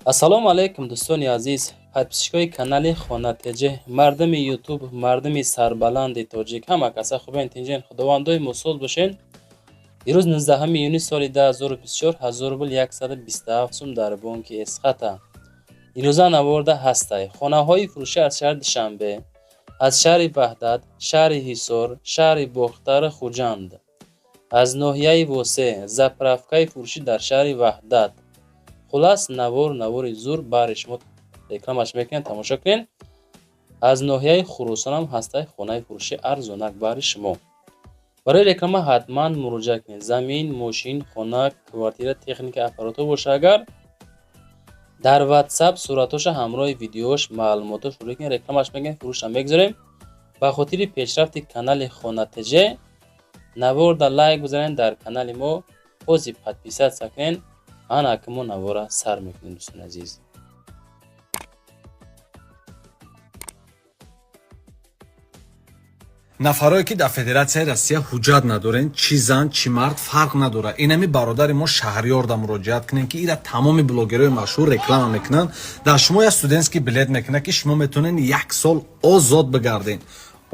ассалому алайкум дӯстони азиз, подписчикои канали Хонатеҷе, мардами ютуб, мардами сарбаланди тоҷик, ҳама каса хубен тинҷен, худовандои мусол бошен. дирӯз 19 июни соли 2024 1000 рубл 127 сум дар бонки Эсхата ирӯза наворда ҳастай. хонаҳои фурӯшӣ аз шаҳри Душанбе, аз шаҳри Ваҳдат, шаҳри Ҳисор, шаҳри Бохтар Хуҷанд, аз ноҳияи Восе, заправкаи фурӯшӣ дар шаҳри Ваҳдат. хулас навори зур баъри шумо рекламаш мекунем, тамошо кунед. аз ноҳияи Хуросонам ҳастай хонаи фурӯшӣ арзонак баъри шумо. барои реклама ҳатман муроҷиат кунед. замин, мошин, хона, квартира, техника, аппаратҳо боша агар дар WhatsApp суратоша ҳамроҳи видеош, маълумотош рӯ рекламаш мекунем, фурӯшам мегузорем. ба хотири пешрафти канали Хонатеҷе наворда лайк бизанед, дар канали мо ҳозир подписатсия кунед. ана ки мо навора сар мекунем дӯстони азиз. нафароне ки дар Федератсияи Россия ҳуҷҷат надорен, чӣ зан чӣ мард фарқ надорад. Инами бародари мо Шаҳриёр да муроҷиат кунен ки ира тамоми блогерои машҳур реклама мекунанд. Дар шумо я студентский билет мекунад ки шумо метавонед 1 сол озод бигарден.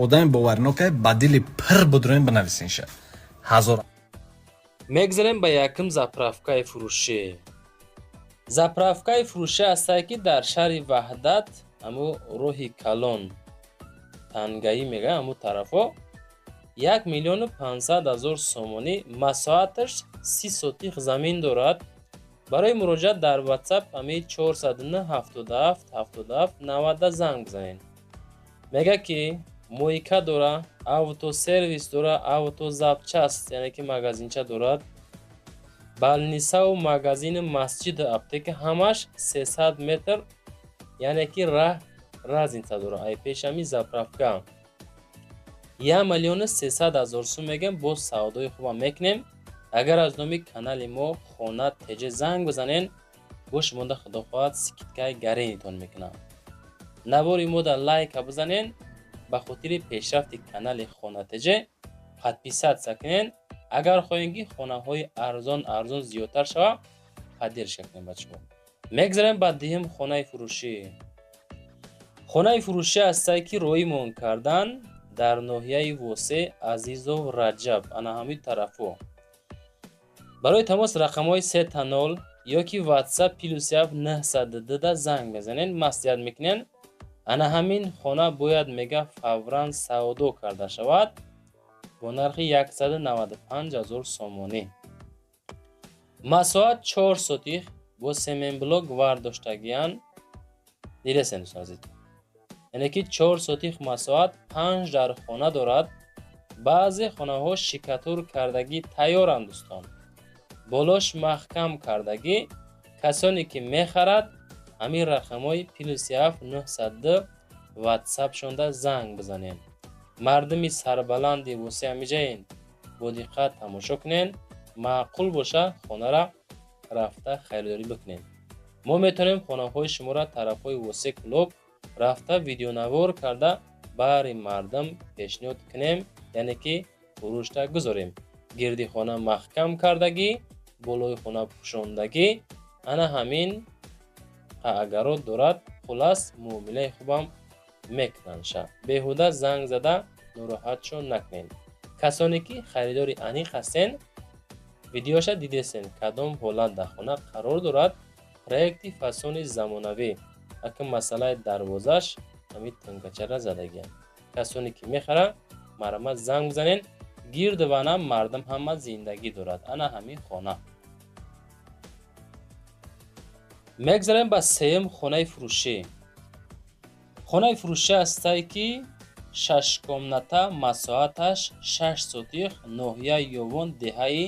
одами боваринокай ба дили пир будроен бинависинша. ҳазор мегзарем ба якум заправкаи фурӯшӣ. заправкаи фурӯшӣ ҳастае ки дар шаҳри Ваҳдат, аму роҳи Калон Тангаӣ мегӯянд, аму тарафо 1,500,000 сомонӣ, масоаташ 30 сотих замин дорад. барои муроҷиат дар WhatsApp ами 409 77 77 90 занг бизанед. мега ки моика дора, автосервис дора, автозапчаст яъне ки магазинча дорад, балнисаву магазини масҷид аптека, ҳамаш 300 метр яъне ки раҳ разница дора. ай пешами заправка 1,300,000 сум мегем, боз савдои хубам мекунем. агар аз номи канали мо Хонатеҷе занг бизанен, бош монда худо хоҳад скидкаи гаринитон мекунам. навори мода лайка бизанен, ба хотири пешрафти канали Хонатеҷе подписатсия кунен. агар хоҳем ки хонаҳои арзон зиёдтар шава, поддержка кунем бачаҳо. мегзарем ба дуюм хонаи фурӯшӣ. хонаи фурӯшӣ ҳастае ки роимон кардан дар ноҳияи Восе, Азизов, Раҷаб, ана ҳамин тарафо. барои тамос рақамҳои 30 ё ки WhatsApp +7 902 занг мезанед, маслиҳат мекунем. ана ҳамин хона бояд мега фавран савдо карда шавад бо нархи 195,000 сомонӣ. масоат 4 сотих бо семенблок вардоштагиян дидесен дӯстон, яъне ки 4 сотих масоат 5 дар хона дорад. баъзе хонаҳо шикатур кардагӣ тайёранд дӯстон, болош маҳкам кардагӣ. касоне ки мехарад ҳамин рақамҳои +7 902 WhatsApp шонда занг бизанед. мардами сарбаланди Восе амиҷаен, бо диққат тамошо кунед. маъқул боша хонара рафта харидорӣ бикунед. мо метавонем хонаҳои шуморо тарафҳои Восе клуб рафта видеонавор карда баъри мардам пешниҳод кунем, яъне ки фурӯшта гузорем. гирди хона маҳкам кардагӣ, болои хона пӯшондагӣ, ана ҳамин қаъгарот дорад. хулас муомилаи хубам мекунанша. беҳуда занг зада нороҳатшон накунед. касоне ки харидори аниқ ҳастен, видеоша дидесен кадом ҳолат дар хона қарор дорад. проекти фасони замонавӣ, аки масъалаи дарвозаш ҳамин тӯнкачара задагиянд. касоне ки мехарад марамат занг бизанед. гирду вана мардам ҳама зиндагӣ дорад. ана ҳамин хона. мегзарем ба сеюм хонаи фурӯшӣ. хонаи фурӯшӣ ҳастае ки 6 комната, масоаташ 6 сотих, ноҳияи Ёвон, деҳаи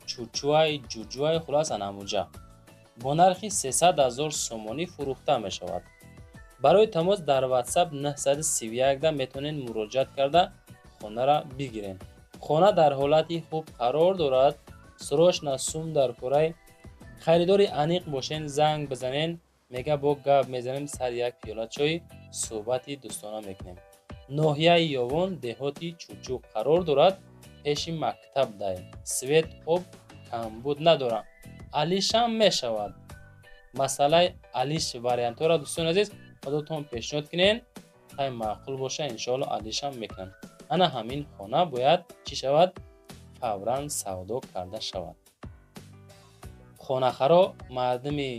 Чучуай, Ҷуҷуай, хулас анамуҷа, бо нархи 300,000 сомонӣ фурӯхта мешавад. барои тамос дар WhatsApp 931 да метавонед муроҷиат карда хонара бигиред. хона дар ҳолати хуб қарор дорад. срочно сум дар кораи харидори аниқ бошен, занг бизанед. мега бо гап мезанем, сар як пиёла чой суҳбати дӯстона мекунем. ноҳияи Ёвон, деҳоти Чучук қарор дорад. пеши мактаб дай. свет об камбуд надорад, алишам мешавад. масъалаи алиш вариантҳоро дӯстон азиз худатон пешниҳод кунед та маъқул боша иншоалло алишам мекунанд. ана ҳамин хона бояд чӣ шавад фавран савдо карда шавад. хонахаро мардуми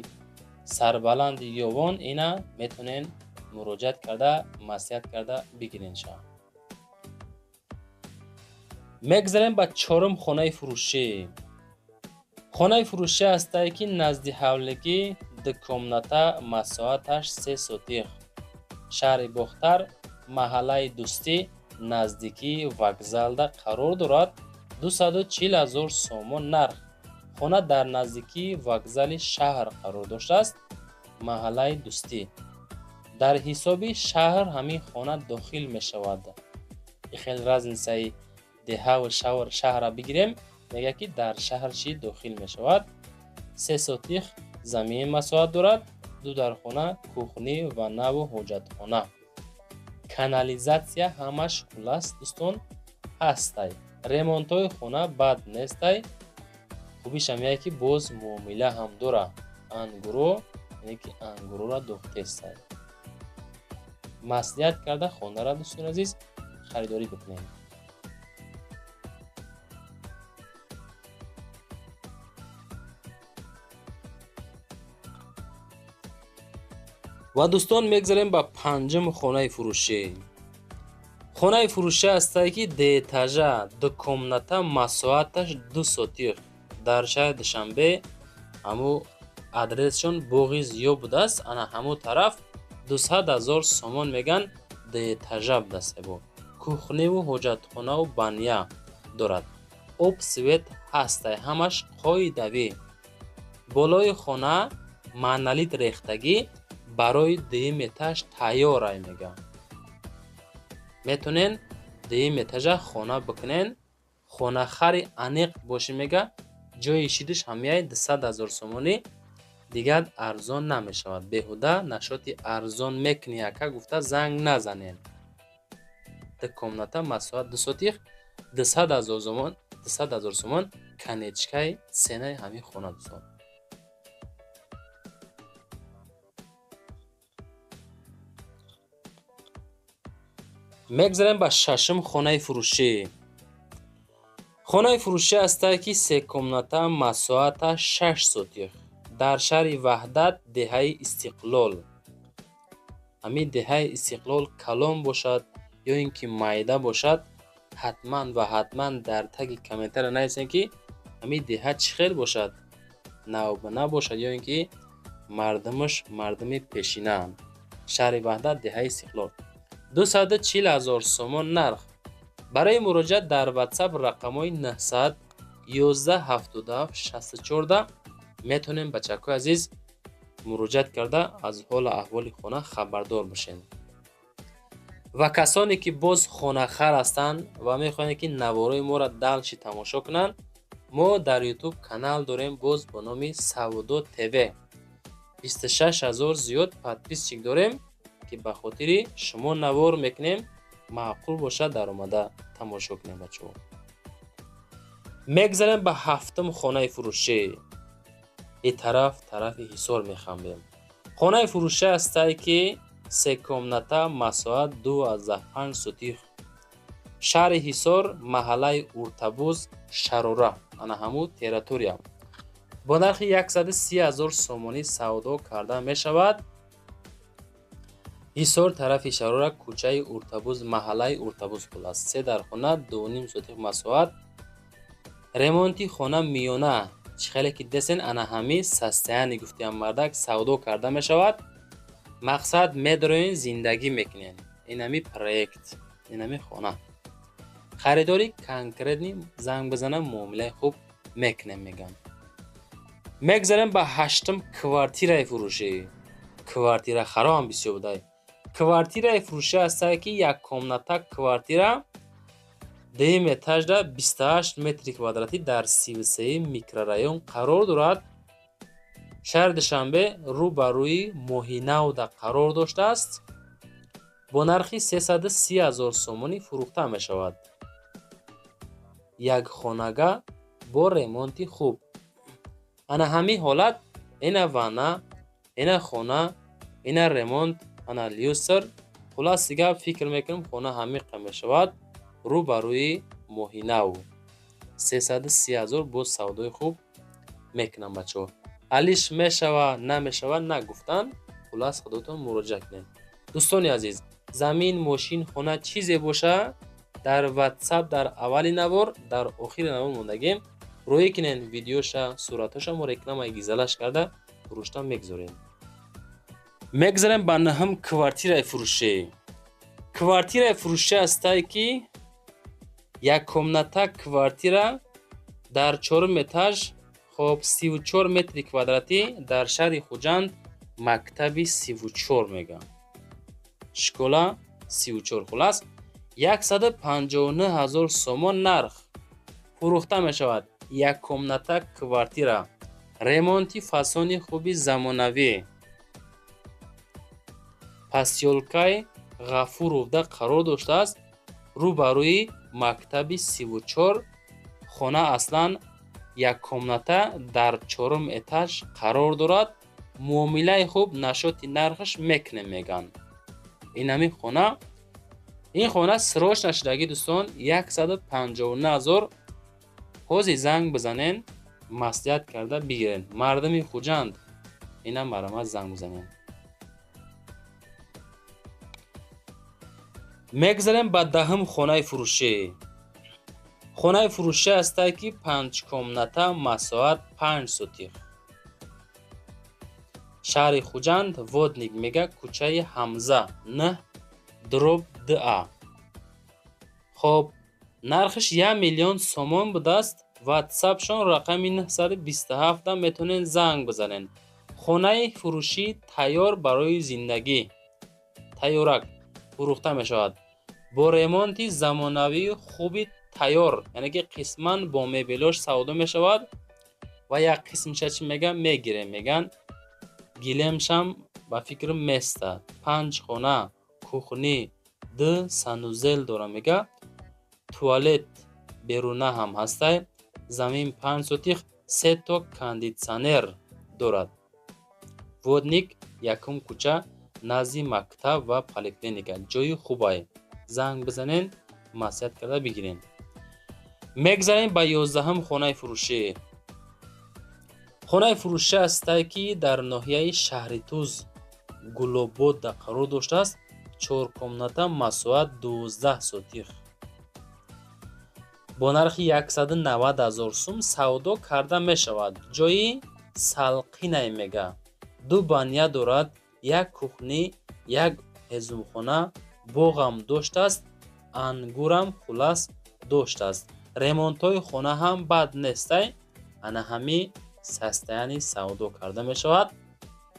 сарбаланди ёвон ина метонен муроҷиат карда маслиҳат карда бигирен шава. мегзарем ба чорум хонаи фурӯшӣ. хонаи фурӯшӣ ҳастае ки назди ҳавлигӣ дукомната масоаташ 3 сотиқ шаҳри бохтар маҳаллаи дӯстӣ наздикии вокзалда қарор дорад. 240 000 сомон нарх. хона дар наздикии вокзали шаҳр қарор доштааст. маҳаллаи дӯстӣ дар ҳисоби шаҳр ҳамин хона дохил мешавад. хел разницаи деҳаву шаҳрра бигирем. мега ки дар шаҳр чӣ дохил мешавад. 3 сотиқ замин масоат дорад. 2 дар хона кухнӣ ва наву ҳоҷатхона. канализатсия ҳамаш хулас дӯстон ҳастай. ремонтҳои хона бад нестай. хубиш ҳамяе ки боз муомила ҳам дора. ангуро яъне ки ангурора дохтестай. маслиҳат карда хонара дӯстон азиз харидорӣ бикунем. ва дӯстон мегзарем ба панҷум хонаи фурӯшӣ. хонаи фурӯшӣ ҳастае ки деэтажа дукомната масоаташ 2 сотиқ дар шаҳри душанбе. ҳамо адресшон боғи зиё будааст. ана ҳамо тараф 200 000 сомон меган деэтажа будааст. кухниву ҳоҷатхонаву баня дорад. об свет ҳастай ҳамаш қоидавӣ. болои хона монолит рехтагӣ барои дуюм этаж тайёрай мега. метонен дуюм этажа хона бикунен. хонахари аниқ бошӣ мега. ҷои шидиш ҳамяи 200 000 сомонӣ дигар арзон намешавад. беҳуда нашоти арзон мекунӣ яка гуфта занг назанен. дукомната масоат 2 сотиқ 200 000 сомон канечкаи сенаи ҳамин хона дӯстон. мегзарем ба шашум хонаи фурӯшӣ. хонаи фурӯшӣ ҳастае ки 3 комната масоаташ 6 сотиқ дар шаҳри ваҳдат деҳаи истиқлол. ҳамин деҳаи истиқлол калон бошад ё ин ки майда бошад ҳатман ва ҳатман дар таги комментария нависен ки ҳамин деҳа чӣ хел бошад. навбана бошад ё ин ки мардумаш мардуми пешинаанд. шаҳри ваҳдат деҳаи истиқлол 240 000 сомон нарх. барои муроҷиат дар ватсап рақамҳои 900 11 77 64 метонем бачакҳои азиз муроҷиат карда аз ҳолу аҳволи хона хабардор бошед. ва касоне ки боз хонахар ҳастанд ва мехоҳанд ки наворҳои моро далши тамошо кунанд, мо дар YouTube канал дорем боз бо номи Савдо ТВ. 26 000 зиёд подписчик дорем ки ба хотири шумо навор мекунем. маъқул бошад дар омада тамошо кунем бачаҳо. мегзарем ба ҳафтум хонаи фурӯшӣ. ин тарафи ҳисор мехамбем. хонаи фурӯшӣ ҳастае ки 3 комната масоат 2,5 сотиқ шаҳри ҳисор маҳаллаи уртабӯз шарора. ана ҳамо территория бо нархи 130 000 сомонӣ савдо карда мешавад. ҳисор тарафи шарора кӯчаи уртабӯз маҳаллаи уртабӯз хулас. 3 дар хона 2,5 сотиқ масоат. ремонти хона миёна чӣ хеле ки десен ана ҳами састаяни гуфтиам мардак савдо карда мешавад. мақсад медороен зиндагӣ мекунен. инами проект инами хона харидори конкретни занг бизанам муомилаи хуб мекунем мегам. мегзарем ба ҳаштум квартираи фурӯшӣ. квартира харо ҳам бисёр будай. квартираи фурӯшӣ ҳастае ки як комната квартира дуюм этажда 28 метри квадратӣ дар 33 микрорайон қарор дорад. шаҳри душанбе рӯ ба рӯи моҳинавда қарор доштааст. бо нархи 330 000 сомонӣ фурӯхта мешавад. як хонага бо ремонти хуб. ана ҳамин ҳолат ина вана اینا خونه اینا ремонт انا لیوسر خلاص دیگه فکر میکنم خونه عمیق میشود رو بروی موهینو 330,000 باز سودای خوب میکنم بچه. حالش میشوه نمیشوه نگفتن، خلاص خودتون مراجعه کنین. دوستان عزیز، زمین ماشین خونه چیزی باشه در واتساپ در اولی نوار در آخر نوار موندگیم روی کنین ویدیوشا صورتاشا ما رکلام گیزلش کرده فروشتا میگذاریم. میگذاریم به نهم کوارتیر فروشی. کوارتیر فروشی هسته که یک کمناته کوارتیر در 4 اتاج خب 34 متر کوادراتی در شهر خوجند مکتبی 34 میگه شکولا 34 خلاص 159,000 سومون نرخ فروخته می شود. یک کمناته کوارتیر ремонти фасони خوبی замонавӣ пасёлкаи ғафуровда қарор доштааст. рӯбарӯи мактаби 34 хона аслан як комната дар 4 этаж қарор дорад. муомилаи хуб нашоти нархаш мекунем меган. инами хона ин хона сроч нашудагӣ дӯстон 159,000 ҳозир занг бизанен маслиҳат карда бигирен. мардуми хуҷанд ина марамат занг бизанен. мегзарем ба даҳум хонаи фурӯшӣ. хонаи фурӯшӣ ҳастае ки 5 комната масоат 5 сутиқ шаҳри хуҷанд водник мега кӯчаи ҳамза 9/2а. хоб нархаш 1 миллион сомон будааст. ватсапшон рақами 927 метавонен занг бизанен. хонаи фурӯшӣ тайёр барои зиндагӣ тайёрак фурӯхта мешавад бо ремонти замонавии хуби тайёр, яъне ки қисман бо мебелош савдо мешавад ва як қисмша чи меган мегирем меган гилемшам ба фикрам места 5 хона кухни 2 санузел дора мега туалет беруна ҳам ҳастай. замин 5 сутиқ 3 то кондитсионер дорад. водник якум кӯча назди мактаб ва поликлиника ҷои хубай. занг бизанен маслиҳат карда бигирен. мегзарем ба 11ум хонаи фурӯшӣ. хонаи фурӯшӣ ҳастае ки дар ноҳияи шаҳри туз гулободда қарор доштааст. 4 комната масоат 12 сутиқ бо нархи 190,000 сум савдо карда мешавад. ҷои салқинае мега 2 баня дорад, як кухни, як ҳезумхона, боғам доштааст, ангурам хулас доштааст. ремонтҳои хона ҳам бад нестай. ана ҳами састаяни савдо карда мешавад.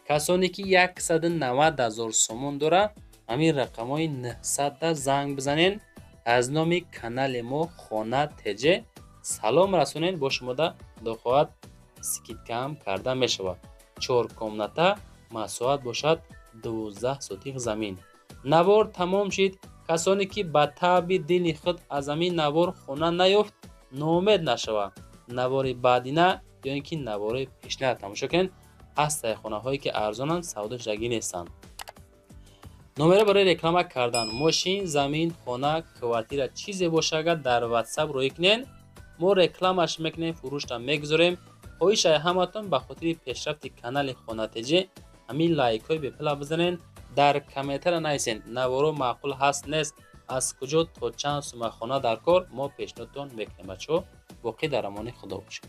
касоне ки 190,000 сомон дора ҳамин рақамҳои 900 занг бизанен. аз номи канали мо хона теҷе салом расонен. бо шумода дохоҳат скидкаам карда мешавад. 4 комната масоат бошад 12 сутиқ замин. навор тамом шид. касоне ки ба таъби дили худ аз ҳамин навор хона наёфт ноумед нашава. навори баъдина ё ин ки навори пешнара тамошо кунед. ҳастаи хонаҳое ки арзонанд савдо шудагӣ нестанд. номера барои реклама кардан мошин, замин, хона, квартира чизе боша агар дар ватсап рӯй кунен мо рекламаш мекунем, фурӯшта мегузорем. хоҳишаи ҳаматон ба хотири пешрафти канали Хона теҷе ҳамин лайкҳои бепла бизанен. дар комментария нависен наворо маъқул ҳаст нест, аз куҷо то чанд сума хона дар кор. мо пешниҳодтон мекунем бачаҳо. боқӣ дар амони худо бошед.